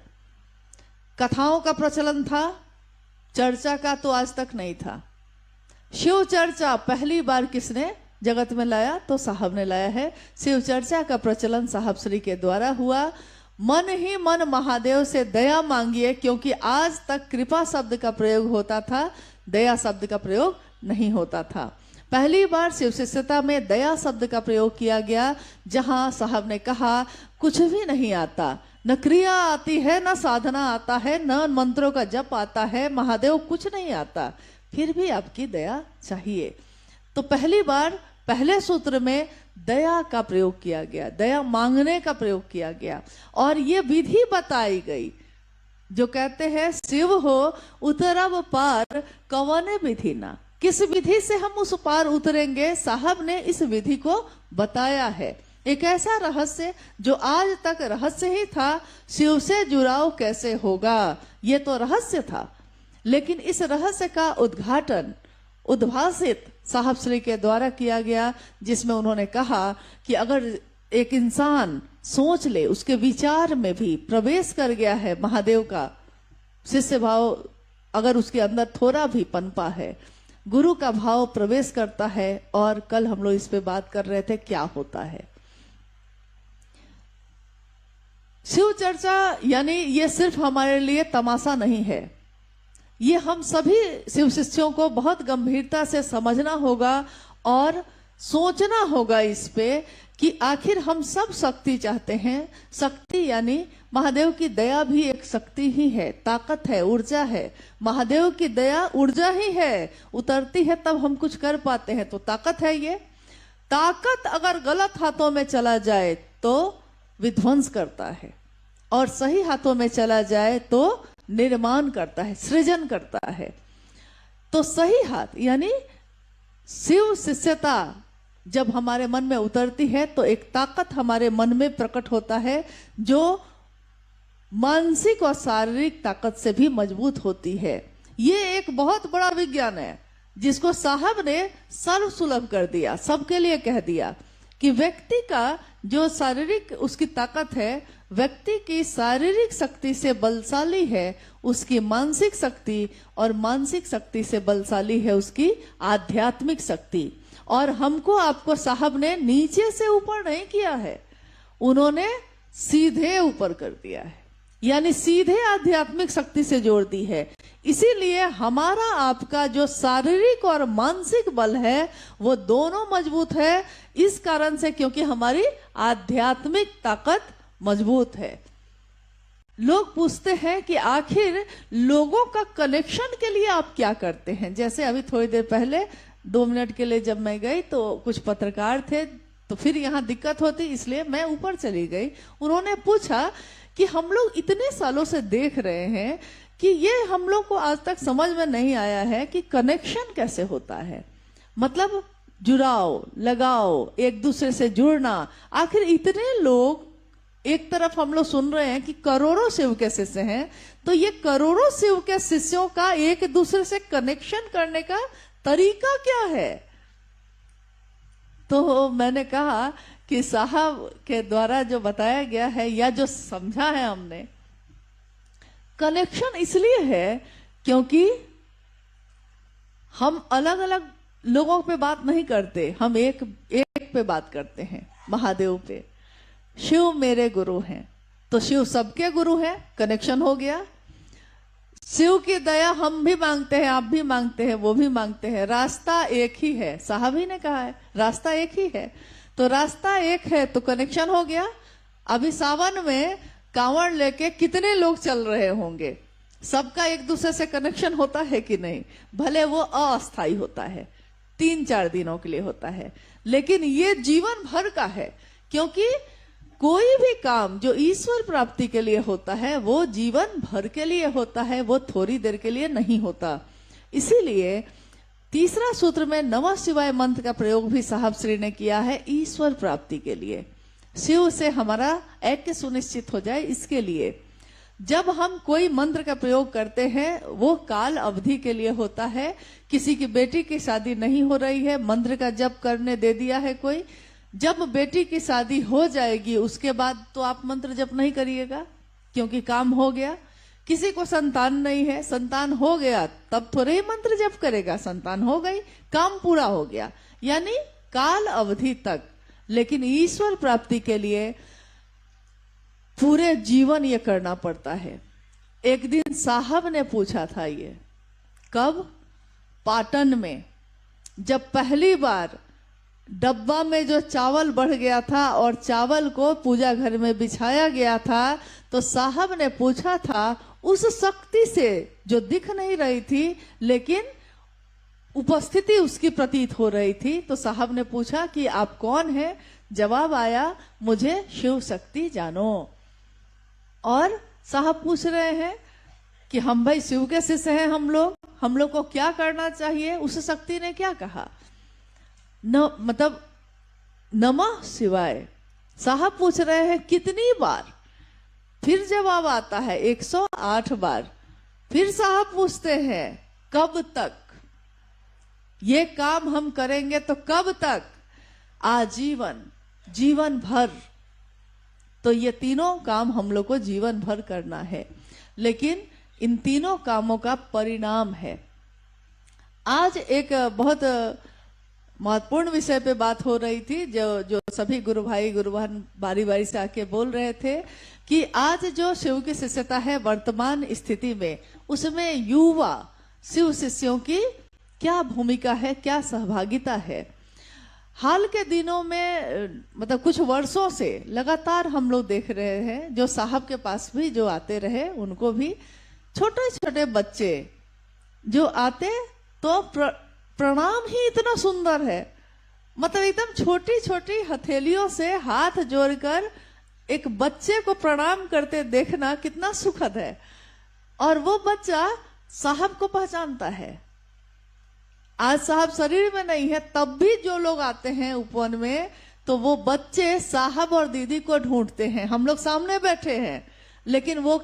कथाओं का प्रचलन था, चर्चा का तो आज तक नहीं था। शिव चर्चा पहली बार किसने जगत में लाया? तो साहब ने लाया है। शिव चर्चा का प्रचलन साहब श्री के द्वारा हुआ। मन ही मन महादेव से दया मांगिए, क्योंकि आज तक कृपा शब्द का प्रयोग होता था, दया शब्द का प्रयोग नहीं होता था। पहली बार शिव शिष्यता में दया शब्द का प्रयोग किया गया, जहां साहब ने कहा कुछ भी नहीं आता, न क्रिया आती है, न साधना आता है, न मंत्रों का जप आता है, महादेव कुछ नहीं आता, फिर भी आपकी दया चाहिए। तो पहली बार पहले सूत्र में दया का प्रयोग किया गया, दया मांगने का प्रयोग किया गया, और ये विधि बताई गई जो कहते हैं शिव हो उतरब पार कवने विधि ना। किस विधि से हम उस पार उतरेंगे, साहब ने इस विधि को बताया है। एक ऐसा रहस्य जो आज तक रहस्य ही था। शिव से जुड़ाव कैसे होगा, ये तो रहस्य था। लेकिन इस रहस्य का उद्घाटन उद्भासित साहब श्री के द्वारा किया गया, जिसमें उन्होंने कहा कि अगर एक इंसान सोच ले, उसके विचार में भी प्रवेश कर गया है महादेव का शिष्य भाव, अगर उसके अंदर थोड़ा भी पनपा है, गुरु का भाव प्रवेश करता है। और कल हम लोग इस पे बात कर रहे थे क्या होता है शिव चर्चा। यानी ये सिर्फ हमारे लिए तमाशा नहीं है, ये हम सभी शिव शिष्यों को बहुत गंभीरता से समझना होगा और सोचना होगा इस पे कि आखिर हम सब शक्ति चाहते हैं। शक्ति यानी महादेव की दया भी एक शक्ति ही है, ताकत है, ऊर्जा है। महादेव की दया ऊर्जा ही है, उतरती है तब हम कुछ कर पाते हैं, तो ताकत है ये। ताकत अगर गलत हाथों में चला जाए तो विध्वंस करता है, और सही हाथों में चला जाए तो निर्माण करता है, सृजन करता है। तो सही हाथ यानी शिव शिष्यता जब हमारे मन में उतरती है तो एक ताकत हमारे मन में प्रकट होता है, जो मानसिक और शारीरिक ताकत से भी मजबूत होती है। ये एक बहुत बड़ा विज्ञान है जिसको साहब ने सर्वसुलभ कर दिया, सबके लिए कह दिया कि व्यक्ति का जो शारीरिक उसकी ताकत है, व्यक्ति की शारीरिक शक्ति से बलशाली है उसकी मानसिक शक्ति, और मानसिक शक्ति से बलशाली है उसकी आध्यात्मिक शक्ति। और हमको आपको साहब ने नीचे से ऊपर नहीं किया है, उन्होंने सीधे ऊपर कर दिया है, यानी सीधे आध्यात्मिक शक्ति से जोड़ दी है। इसीलिए हमारा आपका जो शारीरिक और मानसिक बल है वो दोनों मजबूत है, इस कारण से क्योंकि हमारी आध्यात्मिक ताकत मजबूत है। लोग पूछते हैं कि आखिर लोगों का कनेक्शन के लिए आप क्या करते हैं। जैसे अभी थोड़ी देर पहले 2 मिनट के लिए जब मैं गई तो कुछ पत्रकार थे, तो फिर यहाँ दिक्कत होती इसलिए मैं ऊपर चली गई। उन्होंने पूछा कि हम लोग इतने सालों से देख रहे हैं कि ये हम लोग को आज तक समझ में नहीं आया है कि कनेक्शन कैसे होता है, मतलब जुड़ाव, लगाव, एक दूसरे से जुड़ना। आखिर इतने लोग, एक तरफ हम लोग सुन रहे हैं कि करोड़ों शिव के शिष्य हैं, तो ये करोड़ों शिव के शिष्यों का एक दूसरे से कनेक्शन करने का तरीका क्या है। तो मैंने कहा कि साहब के द्वारा जो बताया गया है या जो समझा है हमने, कनेक्शन इसलिए है क्योंकि हम अलग अलग लोगों पे बात नहीं करते, हम एक पे बात करते हैं, महादेव पे। शिव मेरे गुरु हैं, तो शिव सबके गुरु हैं, कनेक्शन हो गया। शिव की दया हम भी मांगते हैं, आप भी मांगते हैं, वो भी मांगते हैं। रास्ता एक ही है, साहब ही ने कहा है रास्ता एक ही है, तो रास्ता एक है तो कनेक्शन हो गया। अभी सावन में कांवड़ लेके कितने लोग चल रहे होंगे, सबका एक दूसरे से कनेक्शन होता है कि नहीं। भले वो अस्थायी होता है, 3-4 दिनों के लिए होता है, लेकिन ये जीवन भर का है, क्योंकि कोई भी काम जो ईश्वर प्राप्ति के लिए होता है वो जीवन भर के लिए होता है, वो थोड़ी देर के लिए नहीं होता। इसीलिए तीसरा सूत्र में नमः शिवाय मंत्र का प्रयोग भी साहब श्री ने किया है ईश्वर प्राप्ति के लिए, शिव से हमारा ऐक्य सुनिश्चित हो जाए, इसके लिए। जब हम कोई मंत्र का प्रयोग करते हैं वो काल अवधि के लिए होता है। किसी की बेटी की शादी नहीं हो रही है, मंत्र का जप करने दे दिया है कोई, जब बेटी की शादी हो जाएगी उसके बाद तो आप मंत्र जप नहीं करिएगा, क्योंकि काम हो गया। किसी को संतान नहीं है, संतान हो गया तब थोड़े ही मंत्र जप करेगा, संतान हो गई, काम पूरा हो गया, यानी काल अवधि तक। लेकिन ईश्वर प्राप्ति के लिए पूरे जीवन ये करना पड़ता है। एक दिन साहब ने पूछा था ये, कब? पाटन में, जब पहली बार डब्बा में जो चावल बढ़ गया था और चावल को पूजा घर में बिछाया गया था, तो साहब ने पूछा था उस शक्ति से जो दिख नहीं रही थी लेकिन उपस्थिति उसकी प्रतीत हो रही थी, तो साहब ने पूछा कि आप कौन हैं? जवाब आया, मुझे शिव शक्ति जानो। और साहब पूछ रहे हैं कि हम भाई शिव के शिष्य हैं, हम लोग को क्या करना चाहिए? उस शक्ति ने क्या कहा? मतलब नमः शिवाय, साहब पूछ रहे हैं कितनी बार? फिर जवाब आता है 108 बार। फिर साहब पूछते हैं कब तक? ये काम हम करेंगे तो कब तक? आजीवन, जीवन भर। तो ये तीनों काम हम लोग को जीवन भर करना है, लेकिन इन तीनों कामों का परिणाम है। आज एक बहुत महत्वपूर्ण विषय पे बात हो रही थी, जो सभी गुरु भाई गुरु बहन बारी बारी से आके बोल रहे थे कि आज जो शिव की शिष्यता है वर्तमान स्थिति में, उसमें युवा शिव शिष्यों की क्या भूमिका है, क्या सहभागिता है। हाल के दिनों में मतलब कुछ वर्षों से लगातार हम लोग देख रहे हैं, जो साहब के पास भी जो आते रहे उनको भी छोटे छोटे बच्चे जो आते तो प्रणाम ही इतना सुंदर है, मतलब एकदम छोटी छोटी हथेलियों से हाथ जोड़कर एक बच्चे को प्रणाम करते देखना कितना सुखद है। और वो बच्चा साहब को पहचानता है। आज साहब शरीर में नहीं है, तब भी जो लोग आते हैं उपवन में तो वो बच्चे साहब और दीदी को ढूंढते हैं। हम लोग सामने बैठे हैं, लेकिन वो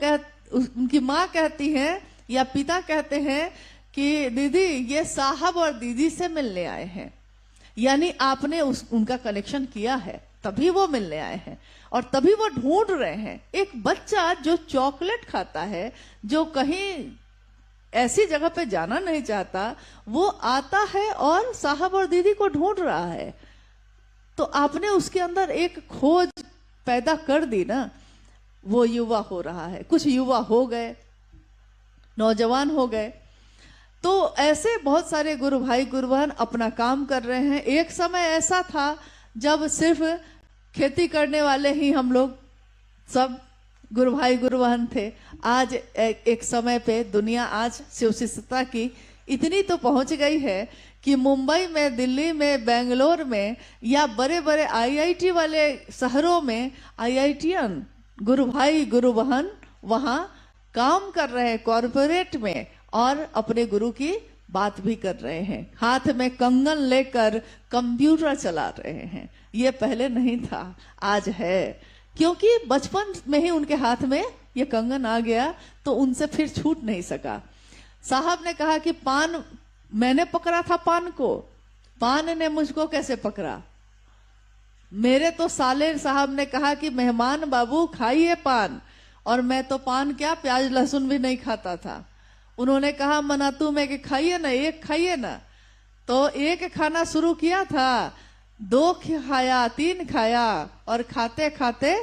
उनकी माँ कहती है या पिता कहते हैं कि दीदी ये साहब और दीदी से मिलने आए हैं, यानी आपने उनका कनेक्शन किया है, तभी वो मिलने आए हैं और तभी वो ढूंढ रहे हैं। एक बच्चा जो चॉकलेट खाता है, जो कहीं ऐसी जगह पे जाना नहीं चाहता, वो आता है और साहब और दीदी को ढूंढ रहा है। तो आपने उसके अंदर एक खोज पैदा कर दी ना, वो युवा हो रहा है। कुछ युवा हो गए, नौजवान हो गए। तो ऐसे बहुत सारे गुरु भाई गुरु बहन अपना काम कर रहे हैं। एक समय ऐसा था जब सिर्फ खेती करने वाले ही हम लोग सब गुरु भाई गुरु बहन थे। आज एक समय पे दुनिया आज शिव शिष्यता की इतनी तो पहुंच गई है कि मुंबई में, दिल्ली में, बेंगलोर में या बड़े बड़े आईआईटी वाले शहरों में आईआईटीएन गुरु भाई गुरु बहन वहां काम कर रहे हैं कॉरपोरेट में, और अपने गुरु की बात भी कर रहे हैं। हाथ में कंगन लेकर कंप्यूटर चला रहे हैं। ये पहले नहीं था, आज है, क्योंकि बचपन में ही उनके हाथ में ये कंगन आ गया, तो उनसे फिर छूट नहीं सका। साहब ने कहा कि पान मैंने पकड़ा था, पान को पान ने मुझको कैसे पकड़ा? मेरे तो साले साहब ने कहा कि मेहमान बाबू खाइए पान, और मैं तो पान क्या प्याज लहसुन भी नहीं खाता था। उन्होंने कहा मनातू में कि खाइए ना, एक खाइए ना। तो एक खाना शुरू किया था, 2 खाया, 3 खाया, और खाते खाते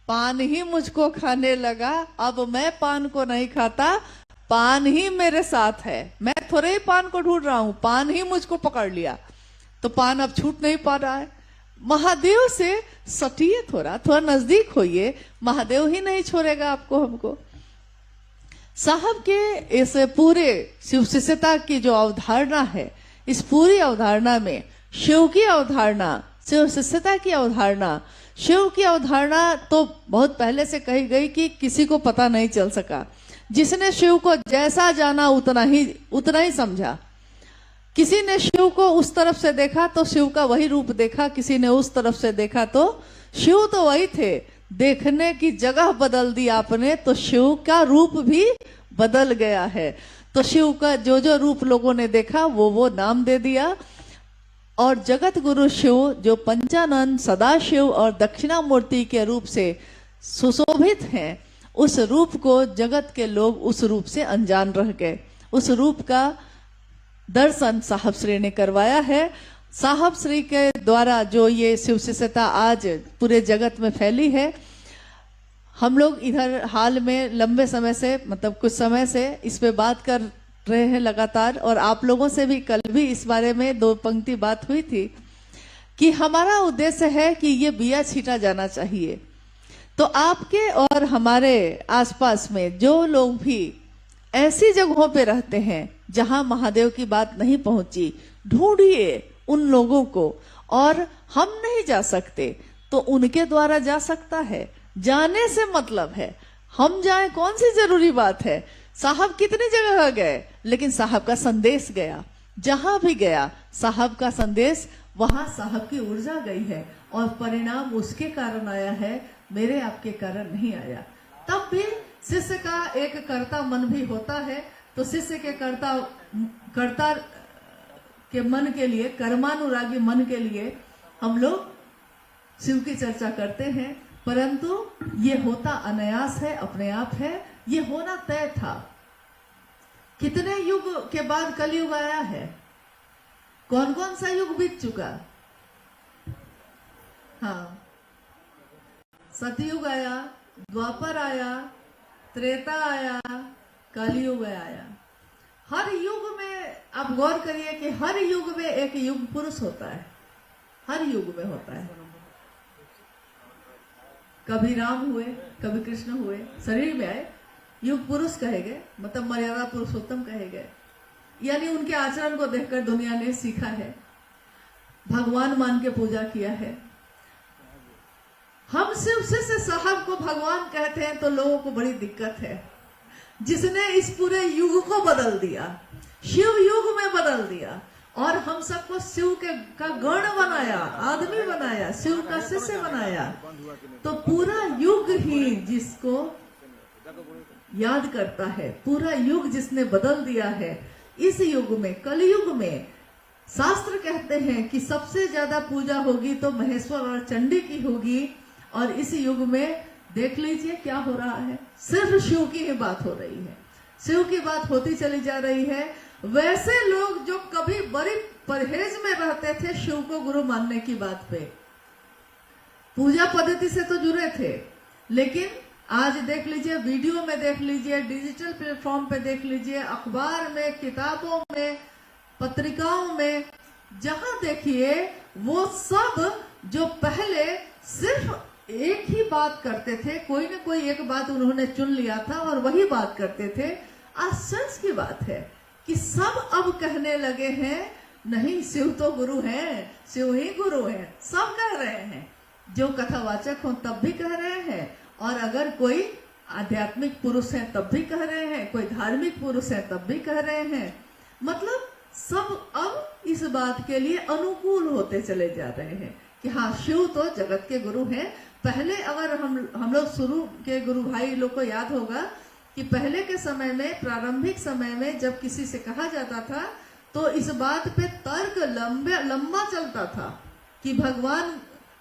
पान ही मुझको खाने लगा। अब मैं पान को नहीं खाता, पान ही मेरे साथ है। मैं थोड़े ही पान को ढूंढ रहा हूं, पान ही मुझको पकड़ लिया। तो पान अब छूट नहीं पा रहा है। महादेव से सटिए, थोड़ा नजदीक होइए, महादेव ही नहीं छोड़ेगा आपको, हमको। साहब के इस पूरे शिव शिष्यता की जो अवधारणा है, इस पूरी अवधारणा में शिव की अवधारणा, शिव शिष्यता की अवधारणा, शिव की अवधारणा तो बहुत पहले से कही गई कि किसी को पता नहीं चल सका। जिसने शिव को जैसा जाना उतना ही समझा। किसी ने शिव को उस तरफ से देखा तो शिव का वही रूप देखा, किसी ने उस तरफ से देखा तो शिव तो वही थे। देखने की जगह बदल दी आपने तो शिव का रूप भी बदल गया है। तो शिव का जो जो रूप लोगों ने देखा वो नाम दे दिया। और जगत गुरु शिव जो पंचानन, सदाशिव और दक्षिणामूर्ति के रूप से सुशोभित हैं, उस रूप को जगत के लोग उस रूप से अनजान रह गए। उस रूप का दर्शन साहब श्री ने करवाया है। साहब श्री के द्वारा जो ये शिव शिष्यता आज पूरे जगत में फैली है, हम लोग इधर हाल में लंबे समय से, मतलब कुछ समय से इस पे बात कर रहे हैं लगातार, और आप लोगों से भी कल भी इस बारे में 2 पंक्ति बात हुई थी कि हमारा उद्देश्य है कि ये बिया छीटा जाना चाहिए। तो आपके और हमारे आसपास में जो लोग भी ऐसी जगहों पे रहते हैं जहां महादेव की बात नहीं पहुंची, ढूंढिए उन लोगों को। और हम नहीं जा सकते तो उनके द्वारा जा सकता है। जाने से मतलब है, हम जाएं कौन सी जरूरी बात है। साहब कितनी जगह गए, लेकिन साहब का संदेश गया। जहां भी गया साहब का संदेश, वहां साहब की ऊर्जा गई है। और परिणाम उसके कारण आया है, मेरे आपके कारण नहीं आया। तब भी शिष्य का एक कर्ता मन भी होता है, तो शिष्य के कर्ता के मन के लिए, कर्मानुरागी मन के लिए हम लोग शिव की चर्चा करते हैं, परंतु ये होता अनायास है, अपने आप है, ये होना तय था। कितने युग के बाद कलयुग आया है? कौन कौन सा युग बीत चुका? हाँ, सतयुग आया, द्वापर आया, त्रेता आया, कलयुग आया। हर युग में आप गौर करिए कि हर युग में एक युग पुरुष होता है, हर युग में होता है। कभी राम हुए, कभी कृष्ण हुए, शरीर में आए, युग पुरुष कहे गए, मतलब मर्यादा पुरुषोत्तम कहे गए। यानी उनके आचरण को देखकर दुनिया ने सीखा है, भगवान मान के पूजा किया है। हम शिव से साहब को भगवान कहते हैं तो लोगों को बड़ी दिक्कत है। जिसने इस पूरे युग को बदल दिया, शिव युग में बदल दिया, और हम सबको शिव का गण बनाया, आदमी बनाया, शिव का शिष्य बनाया, तो पूरा युग ही जिसको याद करता है, पूरा युग जिसने बदल दिया है, इस युग में, कलयुग में शास्त्र कहते हैं कि सबसे ज्यादा पूजा होगी तो महेश्वर और चंडी की होगी। और इस युग में देख लीजिए क्या हो रहा है, सिर्फ शिव की ही बात हो रही है, शिव की बात होती चली जा रही है। वैसे लोग जो कभी बड़ी परहेज में रहते थे शिव को गुरु मानने की बात पे, पूजा पद्धति से तो जुड़े थे, लेकिन आज देख लीजिए, वीडियो में देख लीजिए, डिजिटल प्लेटफॉर्म पे देख लीजिए, अखबार में, किताबों में, पत्रिकाओं में, जहां देखिए वो सब जो पहले सिर्फ एक ही बात करते थे, कोई ना कोई एक बात उन्होंने चुन लिया था और वही बात करते थे। आश्चर्य की बात है कि सब अब कहने लगे हैं नहीं शिव तो गुरु हैं, शिव ही गुरु हैं, सब कह रहे हैं। जो कथावाचक हो तब भी कह रहे हैं, और अगर कोई आध्यात्मिक पुरुष है तब भी कह रहे हैं, कोई धार्मिक पुरुष है तब भी कह रहे हैं। मतलब सब अब इस बात के लिए अनुकूल होते चले जा रहे हैं कि हाँ शिव तो जगत के गुरु हैं। पहले अगर हम लोग शुरू के गुरु भाई लोग को याद होगा कि पहले के समय में, प्रारंभिक समय में जब किसी से कहा जाता था तो इस बात पे तर्क लंबा चलता था कि भगवान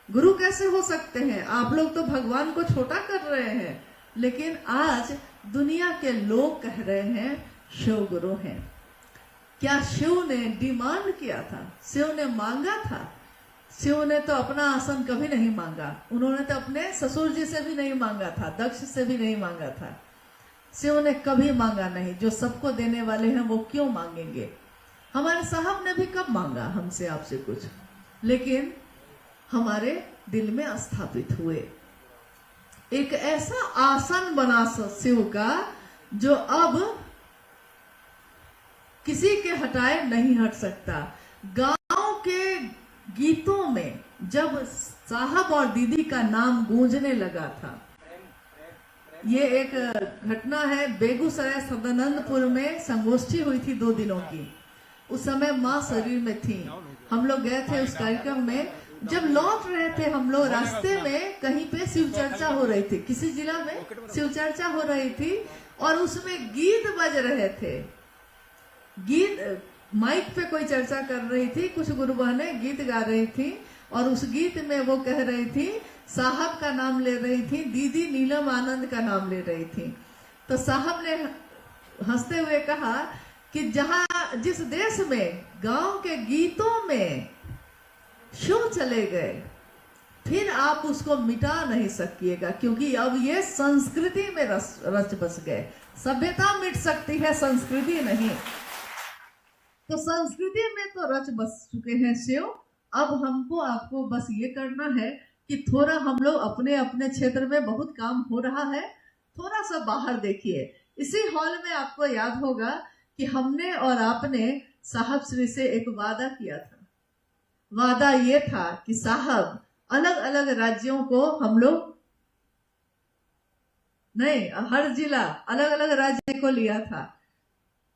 गुरु कैसे हो सकते हैं, आप लोग तो भगवान को छोटा कर रहे हैं। लेकिन आज दुनिया के लोग कह रहे हैं शिव गुरु हैं। क्या शिव ने डिमांड किया था? शिव ने मांगा था? शिव ने तो अपना आसन कभी नहीं मांगा, उन्होंने तो अपने ससुर जी से भी नहीं मांगा था, दक्ष से भी नहीं मांगा था। शिव ने कभी मांगा नहीं। जो सबको देने वाले हैं वो क्यों मांगेंगे? हमारे साहब ने भी कब मांगा हमसे आपसे कुछ, लेकिन हमारे दिल में स्थापित हुए। एक ऐसा आसन बना शिव का जो अब किसी के हटाए नहीं हट सकता। गांव के गीतों में जब साहब और दीदी का नाम गूंजने लगा था, ये एक घटना है, बेगूसराय सदानंदपुर में संगोष्ठी हुई थी 2 दिनों की। उस समय माँ शरीर में थी, हम लोग गए थे उस कार्यक्रम में। जब लौट रहे थे हम लोग, रास्ते में कहीं पे शिव चर्चा हो रही थी, किसी जिला में शिव चर्चा हो रही थी, और उसमें गीत बज रहे थे। गीत माइक पे कोई चर्चा कर रही थी, कुछ गुरु बहनें गीत गा रही थी, और उस गीत में वो कह रही थी, साहब का नाम ले रही थी, दीदी नीलम आनंद का नाम ले रही थी। तो साहब ने हंसते हुए कहा कि जिस देश में गांव के गीतों में शिव चले गए, फिर आप उसको मिटा नहीं सकिएगा, क्योंकि अब ये संस्कृति में रच बस गए। सभ्यता मिट सकती है, संस्कृति नहीं। तो संस्कृति में तो रच बस चुके हैं शिव। अब हमको आपको बस ये करना है कि थोड़ा हम लोग अपने अपने क्षेत्र में बहुत काम हो रहा है, थोड़ा सा बाहर देखिए। इसी हॉल में आपको याद होगा कि हमने और आपने साहब श्री से एक वादा किया था। वादा ये था कि साहब अलग अलग राज्यों को हम लोग नहीं, हर जिला अलग अलग राज्य को लिया था।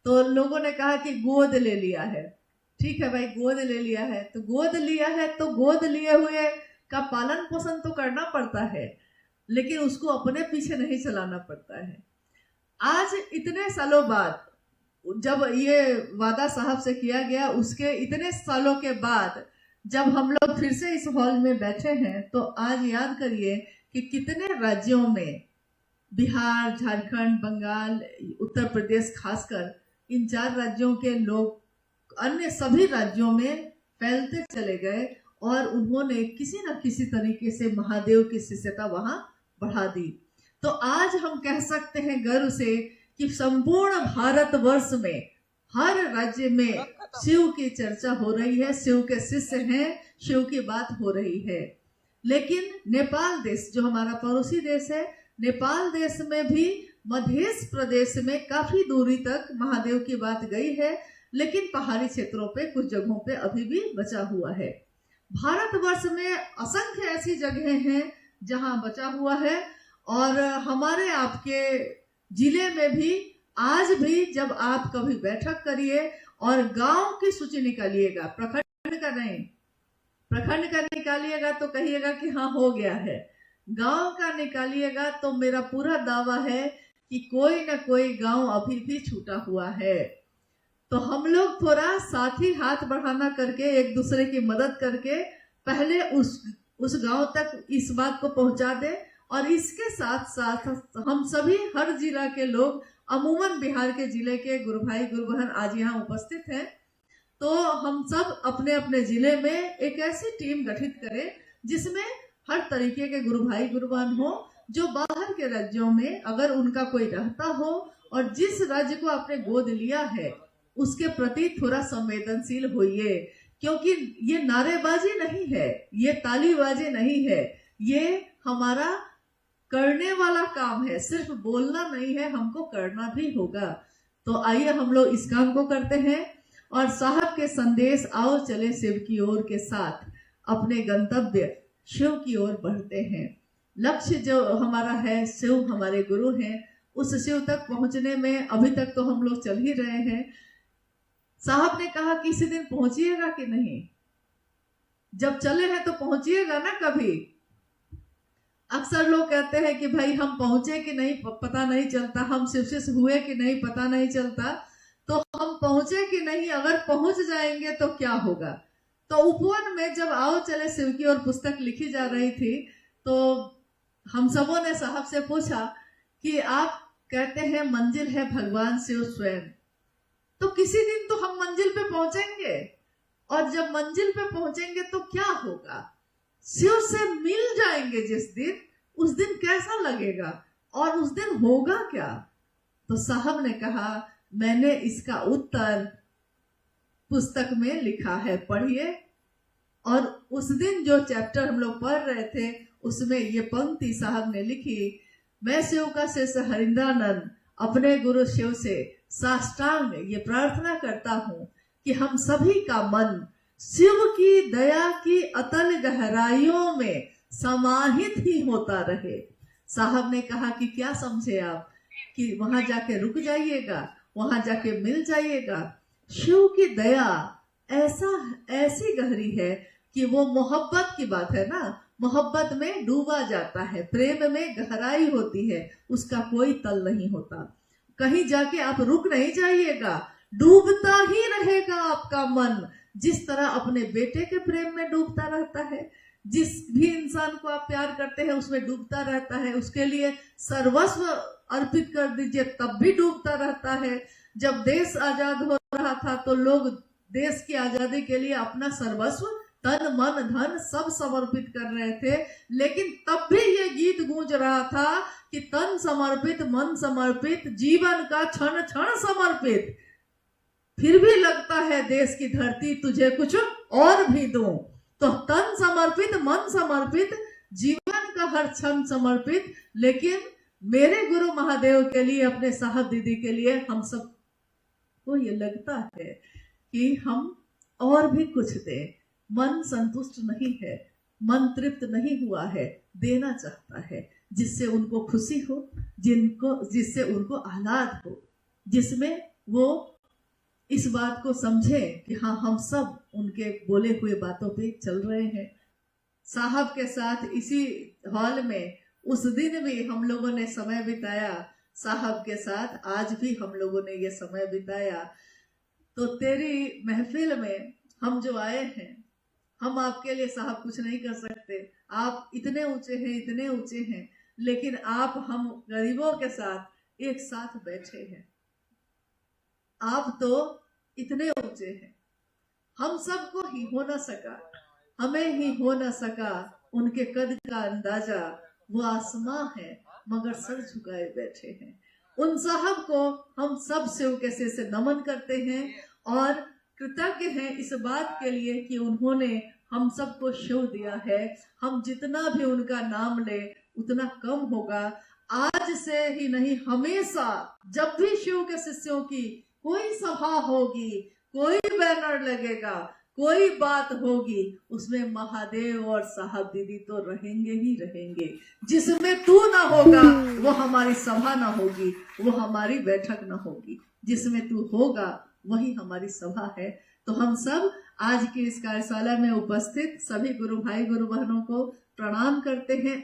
तो लोगों ने कहा कि गोद ले लिया है। ठीक है भाई, गोद ले लिया है तो गोद लिया है, तो गोद लिए हुए का पालन पोषण तो करना पड़ता है, लेकिन उसको अपने पीछे नहीं चलाना पड़ता है। आज इतने सालों बाद जब ये वादा साहब से किया गया, उसके इतने सालों के बाद जब हम लोग फिर से इस हॉल में बैठे हैं, तो आज याद करिए कि कितने राज्यों में, बिहार, झारखंड, बंगाल, उत्तर प्रदेश, खासकर इन 4 राज्यों के लोग अन्य सभी राज्यों में फैलते चले गए और उन्होंने किसी न किसी तरीके से महादेव की शिष्यता वहां बढ़ा दी। तो आज हम कह सकते हैं गर्व से कि संपूर्ण भारतवर्ष में हर राज्य में शिव की चर्चा हो रही है, शिव के शिष्य हैं, शिव की बात हो रही है। लेकिन नेपाल देश जो हमारा पड़ोसी देश है, नेपाल देश में भी मध्य प्रदेश में काफी दूरी तक महादेव की बात गई है, लेकिन पहाड़ी क्षेत्रों पे कुछ जगहों पे अभी भी बचा हुआ है। भारतवर्ष में असंख्य ऐसी जगहें हैं जहां बचा हुआ है, और हमारे आपके जिले में भी आज भी जब आप कभी बैठक करिए और गांव की सूची निकालिएगा, प्रखंड का नहीं, प्रखंड का निकालिएगा तो कहिएगा कि हाँ हो गया है, गांव का निकालिएगा तो मेरा पूरा दावा है कि कोई ना कोई गांव अभी भी छूटा हुआ है। तो हम लोग थोड़ा साथी हाथ बढ़ाना करके, एक दूसरे की मदद करके पहले उस गांव तक इस बात को पहुंचा दे, और इसके साथ साथ हम सभी हर जिला के लोग, अमूमन बिहार के जिले के गुरु भाई गुरु बहन आज यहाँ उपस्थित हैं, तो हम सब अपने अपने जिले में एक ऐसी टीम गठित करें जिसमें हर तरीके के गुरु भाई गुरु बहन हो, जो बाहर के राज्यों में अगर उनका कोई रहता हो और जिस राज्य को आपने गोद लिया है उसके प्रति थोड़ा संवेदनशील होइए, क्योंकि ये नारेबाजी नहीं है, ये तालीबाजी नहीं है, ये हमारा करने वाला काम है, सिर्फ बोलना नहीं है, हमको करना भी होगा। तो आइए हम लोग इस काम को करते हैं और साहब के संदेश आओ चले शिव की ओर के साथ अपने गंतव्य शिव की ओर बढ़ते हैं। लक्ष्य जो हमारा है, शिव हमारे गुरु हैं, उस शिव तक पहुंचने में अभी तक तो हम लोग चल ही रहे हैं। साहब ने कहा किसी दिन पहुंचिएगा कि नहीं, जब चले हैं तो पहुंचिएगा ना कभी। अक्सर लोग कहते हैं कि भाई हम पहुंचे कि नहीं पता नहीं चलता, हम शिव शिष्य हुए कि नहीं पता नहीं चलता, तो हम पहुंचे कि नहीं, अगर पहुंच जाएंगे तो क्या होगा। तो उपवन में जब आओ चले शिव की ओर पुस्तक लिखी जा रही थी, तो हम सबों ने साहब से पूछा कि आप कहते हैं मंजिल है भगवान शिव स्वयं, तो किसी दिन तो हम मंजिल पे पहुंचेंगे, और जब मंजिल पे पहुंचेंगे तो क्या होगा, शिव से मिल जाएंगे जिस दिन, उस दिन कैसा लगेगा और उस दिन होगा क्या। तो साहब ने कहा मैंने इसका उत्तर पुस्तक में लिखा है, पढ़िए। और उस दिन जो चैप्टर हम लोग पढ़ रहे थे उसमें ये पंक्ति साहब ने लिखी, मैं शिव का शिष्य हरिंद्रानंद अपने गुरु शिव से साष्टांग ये प्रार्थना करता हूं कि हम सभी का मन शिव की दया की अतल गहराइयों में समाहित ही होता रहे। साहब ने कहा कि क्या समझे आप कि वहां जाके रुक जाइएगा, वहां जाके मिल जाइएगा। शिव की दया ऐसी गहरी है कि वो मोहब्बत की बात है ना, मोहब्बत में डूबा जाता है, प्रेम में गहराई होती है, उसका कोई तल नहीं होता। कहीं जाके आप रुक नहीं जाइएगा, डूबता ही रहेगा आपका मन, जिस तरह अपने बेटे के प्रेम में डूबता रहता है, जिस भी इंसान को आप प्यार करते हैं उसमें डूबता रहता है, उसके लिए सर्वस्व अर्पित कर दीजिए तब भी डूबता रहता है। जब देश आजाद हो रहा था तो लोग देश की आजादी के लिए अपना सर्वस्व तन मन धन सब समर्पित कर रहे थे, लेकिन तब भी ये गीत गूंज रहा था कि तन समर्पित मन समर्पित जीवन का क्षण क्षण समर्पित, फिर भी लगता है देश की धरती तुझे कुछ और भी दूं। तो तन समर्पित मन समर्पित जीवन का हर क्षण समर्पित, लेकिन मेरे गुरु महादेव के लिए, अपने साहब दीदी के लिए हम सब को ये लगता है कि हम और भी कुछ दें। मन संतुष्ट नहीं है, मन तृप्त नहीं हुआ है, देना चाहता है जिससे उनको खुशी हो, जिससे उनको आह्लाद हो, जिसमें वो इस बात को समझे कि हाँ हम सब उनके बोले हुए बातों पे चल रहे हैं। साहब के साथ इसी हॉल में उस दिन भी हम लोगों ने समय बिताया, साहब के साथ आज भी हम लोगों ने ये समय बिताया। तो तेरी महफिल में हम जो आए हैं, हम आपके लिए साहब कुछ नहीं कर सकते। आप इतने ऊंचे हैं, इतने ऊंचे हैं, लेकिन आप हम गरीबों के साथ एक साथ बैठे हैं। आप तो इतने ऊंचे हैं, हम सबको ही हो ना सका, हमें ही हो ना सका उनके कद का अंदाजा। वो आसमां है मगर सर झुकाए बैठे हैं। उन साहब को हम सब से कैसे से नमन करते हैं और कृतज्ञ हैं इस बात के लिए कि उन्होंने हम सबको शिव दिया है। हम जितना भी उनका नाम ले उतना कम होगा। आज से ही नहीं, हमेशा जब भी शिव के शिष्यों की कोई सभा होगी, कोई बैनर लगेगा, कोई बात होगी, उसमें महादेव और साहब दीदी तो रहेंगे ही रहेंगे। जिसमें तू ना होगा वो हमारी सभा ना होगी, वो हमारी बैठक ना होगी। जिसमें तू होगा वही हमारी सभा है। तो हम सब आज की इस कार्यशाला में उपस्थित सभी गुरु भाई गुरु बहनों को प्रणाम करते हैं।